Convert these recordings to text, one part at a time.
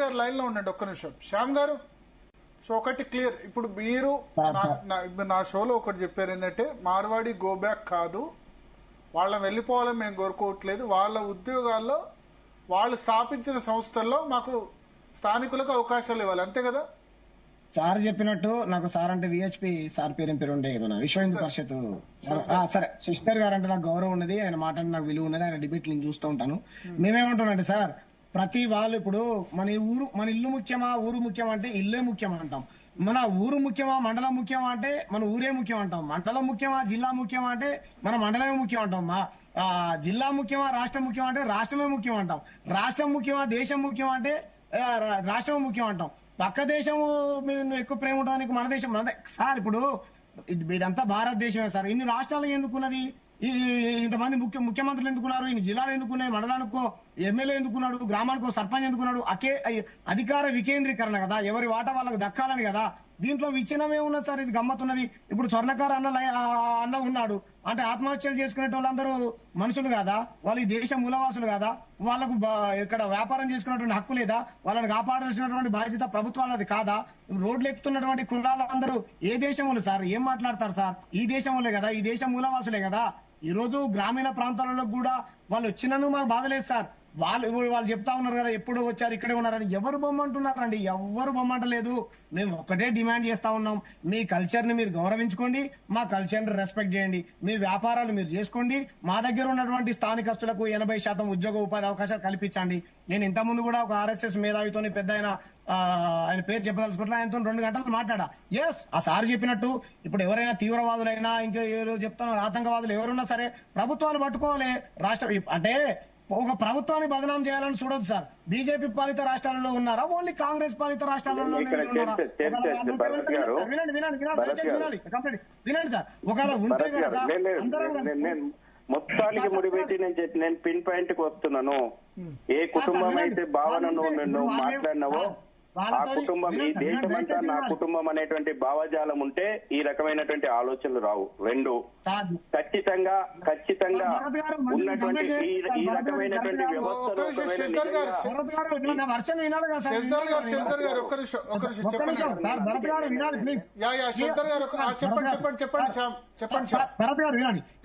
గారు లైన్ లో ఉండండి ఒక్క నిమిషం. శ్యామ్ గారు, సో ఒకటి క్లియర్, ఇప్పుడు మీరు నా షోలో ఒకటి చెప్పారు ఏంటంటే మార్వాడి గో బ్యాక్ కాదు, వాళ్ళని వెళ్ళిపోవాలని మేము కోరుకోవట్లేదు, వాళ్ళ ఉద్యోగాల్లో వాళ్ళు స్థాపించిన సంస్థల్లో మాకు స్థానికులకు అవకాశాలు ఇవ్వాలి, అంతే కదా? సార్ చెప్పినట్టు నాకు సార్ అంటే విహెచ్పి సార్ పేరు ఉండే మన విశ్వ హిందూ పరిషత్. సరే, సిస్టర్ గారు అంటే నాకు గౌరవం ఉన్నది, ఆయన మాట అంటే నాకు విలువ ఉన్నది, ఆయన డిబేట్లు నేను చూస్తూ ఉంటాను. మేమేమంటున్నాంటే సార్, ప్రతి వాళ్ళు ఇప్పుడు మన ఇల్లు ముఖ్యమా ఊరు ముఖ్యమా అంటే ఇల్లే ముఖ్యం అంటాం. మన ఊరు ముఖ్యమా మండలం ముఖ్యమా అంటే మన ఊరే ముఖ్యం అంటాం. మండలం ముఖ్యమా జిల్లా ముఖ్యమా అంటే మన మండలమే ముఖ్యం అంటాం. జిల్లా ముఖ్యమా రాష్ట్రం ముఖ్యమా అంటే రాష్ట్రమే ముఖ్యం అంటాం. రాష్ట్రం ముఖ్యమా దేశం ముఖ్యం అంటే రాష్ట్రం ముఖ్యం అంటాం. పక్క దేశం మీద ఎక్కువ ప్రేమ ఉండడానికి మన దేశం సార్. ఇప్పుడు ఇదంతా భారతదేశమే సార్. ఇన్ని రాష్ట్రాలు ఎందుకున్నది, ఇంతమంది ముఖ్యమంత్రులు ఎందుకున్నారు, ఇన్ని జిల్లాలు ఎందుకున్నాయి, మండలానికో ఎమ్మెల్యే ఎందుకున్నాడు, గ్రామానికో సర్పంచ్ ఎందుకున్నాడు? అధికార వికేంద్రీకరణ కదా, ఎవరి వాటా వాళ్ళకు దక్కాలని కదా. దీంట్లో విచ్ఛిన్నమే ఉన్నది సార్. ఇది గమ్మత్తున్నది. ఇప్పుడు స్వర్ణకార అన్న ఉన్నాడు అంటే ఆత్మహత్యలు చేసుకునే వాళ్ళందరూ మనుషులు కాదా? వాళ్ళు ఈ దేశ మూలవాసులు కాదా? వాళ్ళకు ఇక్కడ వ్యాపారం చేసుకున్నటువంటి హక్కు లేదా? వాళ్ళని కాపాడాల్సినటువంటి బాధ్యత ప్రభుత్వాలది కాదా? రోడ్లు ఎక్కుతున్నటువంటి కులాలందరూ ఏ దేశములు సార్? ఏం మాట్లాడతారు సార్? ఈ దేశములే కదా, ఈ దేశం మూలవాసులే కదా. ఈ రోజు గ్రామీణ ప్రాంతాలలో కూడా వాళ్ళు వచ్చినందుకు మాకు బాధలేదు సార్. వాళ్ళు చెప్తా ఉన్నారు కదా, ఎప్పుడు వచ్చారు ఇక్కడే ఉన్నారని. ఎవరు బొమ్మంటున్నారండి? ఎవరు బొమ్మంటలేదు. మేము ఒక్కటే డిమాండ్ చేస్తా ఉన్నాం, మీ కల్చర్ ని మీరు గౌరవించుకోండి, మా కల్చర్ ని రెస్పెక్ట్ చేయండి, మీ వ్యాపారాలు మీరు చేసుకోండి, మా దగ్గర ఉన్నటువంటి స్థానికస్తులకు 80% ఉద్యోగ ఉపాధి అవకాశాలు కల్పించండి. నేను ఇంతకుముందు కూడా ఒక RSS మేధావితోని పెద్ద ఆయన పేరు చెప్పదలుచుకుంటే ఆయనతో 2 గంటలు మాట్లాడా. ఎస్, ఆ సార్ చెప్పినట్టు ఇప్పుడు ఎవరైనా తీవ్రవాదులైనా ఇంకా ఎవరు చెప్తున్నారు ఆతంకవాదులు ఎవరున్నా సరే ప్రభుత్వాలు పట్టుకోవాలి. అంటే ఒక ప్రభుత్వాన్ని బదనాం చేయాలని చూడొద్దు సార్. బీజేపీ పాలిత రాష్ట్రాలలో ఉన్నారా, ఓన్లీ కాంగ్రెస్ పాలిత రాష్ట్రాలలో ఉన్నారా? వినండి సార్, ఒకవేళ ఉంటే మొత్తానికి ముడిపెట్టి నేను పిన్ పాయింట్ కి వస్తున్నాను. ఏ కుటుంబం అయితే భావనను నువ్వు మాట్లాడినావో ఆ కుటుంబం, ఈ దేశమంతా నా కుటుంబం అనేటువంటి భావజాలం ఉంటే ఈ రకమైనటువంటి ఆలోచనలు రావు. 2, ఖచ్చితంగా ఉన్నటువంటి ఈ రకమైనటువంటి వ్యవస్థలో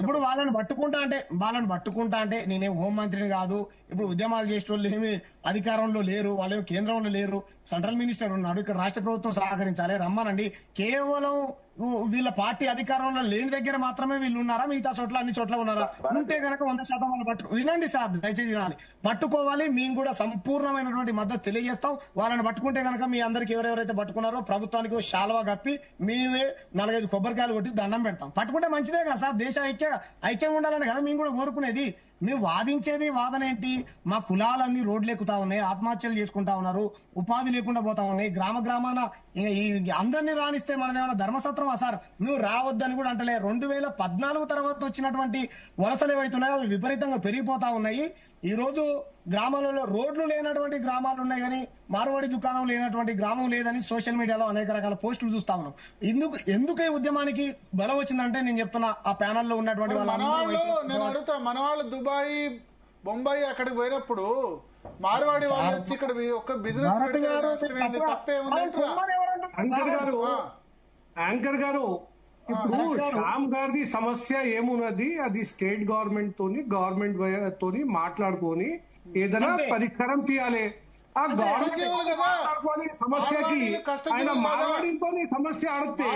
ఇప్పుడు వాళ్ళని పట్టుకుంటా అంటే నేనేం హోంమంత్రిని కాదు. ఇప్పుడు ఉద్యమాలు చేసే వాళ్ళు ఏమి అధికారంలో లేరు, వాళ్ళు కేంద్రంలో లేరు, సెంట్రల్ మినిస్టర్ ఉన్నాడు, ఇక్కడ రాష్ట్ర ప్రభుత్వం సహకరించాలి, రమ్మనండి. కేవలం వీళ్ళ పార్టీ అధికారంలో లేని దగ్గర మాత్రమే వీళ్ళు ఉన్నారా? మిగతా చోట్ల అన్ని చోట్ల ఉన్నారా? ఉంటే కనుక 100% వాళ్ళు వినండి సార్, దయచేసి వినాలి. పట్టుకోవాలి. మేము కూడా సంపూర్ణమైనటువంటి మద్దతు తెలియజేస్తాం. వాళ్ళని పట్టుకుంటే కనుక మీ అందరికి ఎవరెవరైతే పట్టుకున్నారో ప్రభుత్వానికి శాలువా కప్పి మేమే 4-5 కొబ్బరికాయలు కొట్టి దండం పెడతాం. పట్టుకుంటే మంచిదే కదా సార్. దేశ ఐక్యంగా ఉండాలని కదా మేము కూడా కోరుకునేది. మేము వాదించేది వాదన ఏంటి? మా కులాలన్నీ రోడ్లు ఎక్కుతా ఉన్నాయి, ఆత్మహత్యలు చేసుకుంటా ఉన్నారు, ఉపాధి లేకుండా పోతా ఉన్నాయి. గ్రామాన ఈ అందరినీ రాణిస్తే మనదేమైనా ధర్మసత్రమా సార్? నువ్వు రావద్దని కూడా అంటలే. 2014 తర్వాత వచ్చినటువంటి వలసలు ఏవైతున్నాయో అవి విపరీతంగా పెరిగిపోతా ఉన్నాయి. ఈ రోజు గ్రామాలలో రోడ్లు లేనటువంటి గ్రామాలు ఉన్నాయి, కానీ మార్వాడి దుకాణం లేనటువంటి గ్రామం లేదని సోషల్ మీడియాలో అనేక రకాల పోస్టులు చూస్తా ఉన్నాం. ఎందుకు ఈ ఉద్యమానికి బలం వచ్చిందంటే నేను చెప్తున్నా, ఆ ప్యానల్ లో ఉన్నటువంటి నేను అడుగుతా, మన వాళ్ళు దుబాయ్ బొంబాయి అక్కడికి పోయినప్పుడు మార్వాడి వాళ్ళు వచ్చి ఇక్కడ ఒక బిజినెస్ యాంకర్ గారు, ఇప్పుడు శ్యామ్ గారిది సమస్య ఏమున్నది? అది స్టేట్ గవర్నమెంట్ తోని మాట్లాడుకొని ఏదైనా పరిష్కారం తీయాలి. ఆ గవర్నమెంట్ సమస్యకి ఆయన మార్వాడితో సమస్య అడిగితే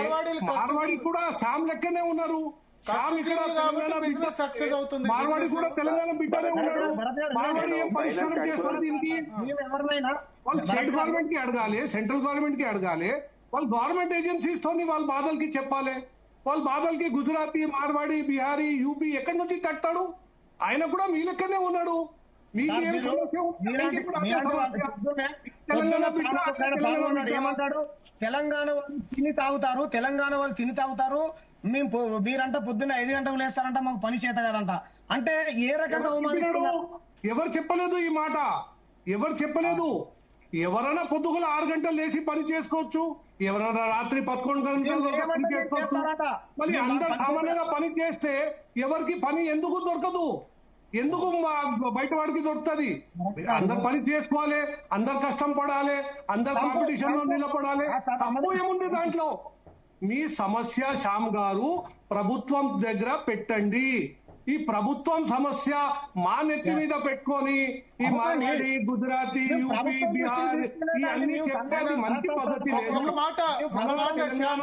మార్వాడి కూడా శ్యామ్ లెక్కనే ఉన్నారు. మార్వాడి కూడా తెలంగాణ బిడ్డనే ఉన్నారు. మార్వాడి ఏం పరిష్కారం చేస్తారు దీనికి? వాళ్ళు స్టేట్ గవర్నమెంట్ కి అడగాలి, సెంట్రల్ గవర్నమెంట్ కి అడగాలి. వాళ్ళు గవర్నమెంట్ ఏజెన్సీస్ తోని వాళ్ళ బాధలకి చెప్పాలి. వాళ్ళ బాధలకి గుజరాతీ, మార్వాడి, బిహారీ, యూపీ ఎక్కడి నుంచి తగ్గుతాడు? ఆయన కూడా మీ లెక్కనే ఉన్నాడు. మీకు ఏం సమస్య? ఏమంటాడు? తెలంగాణ వాళ్ళు తిని తాగుతారు, మీరంటే పొద్దున్న 5 గంటలకు లేస్తారంట, మాకు పని చేత కదంట. అంటే ఏ రకంగా ఎవరు చెప్పలేదు ఈ మాట? ఎవరు చెప్పలేదు? ఎవరైనా పొద్దుగల 6 గంటలు లేచి పని చేసుకోవచ్చు, ఎవరైనా రాత్రి 11 గంటలు పని చేసుకోవచ్చు. మళ్ళీ అందరు సామాన్యంగా పని చేస్తే ఎవరికి పని ఎందుకు దొరకదు? ఎందుకు బయట వాడికి దొరుకుతుంది? అందరు పని చేసుకోవాలి, అందరు కష్టం పడాలి, అందరు కాంపిటీషన్ లో నిలబడాలి. తప్పు ఏముంది దాంట్లో? మీ సమస్య శ్యామ్ గారు ప్రభుత్వం దగ్గర పెట్టండి. ఈ ప్రభుత్వం సమస్య మా నెత్తి మీద పెట్టుకొని ఈ మార్వాడి, గుజరాతీ, యూపీ, బీహార్ ఈ అన్ని చెప్పేది మంచి పద్ధతి లేదు. ఒక మాట శ్యామ్,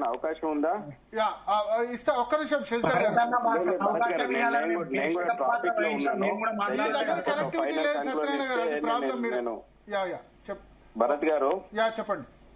అవకాశం ఉందా? ఇస్తా, ఒక్క నిమిషం శశిధర్ గారు. కనెక్టివిటీ లేదు సత్యనారాయణ గారు, అది ప్రాబ్లం. మీరు యా చెప్పండి. భరత్ గారు చెప్పండి.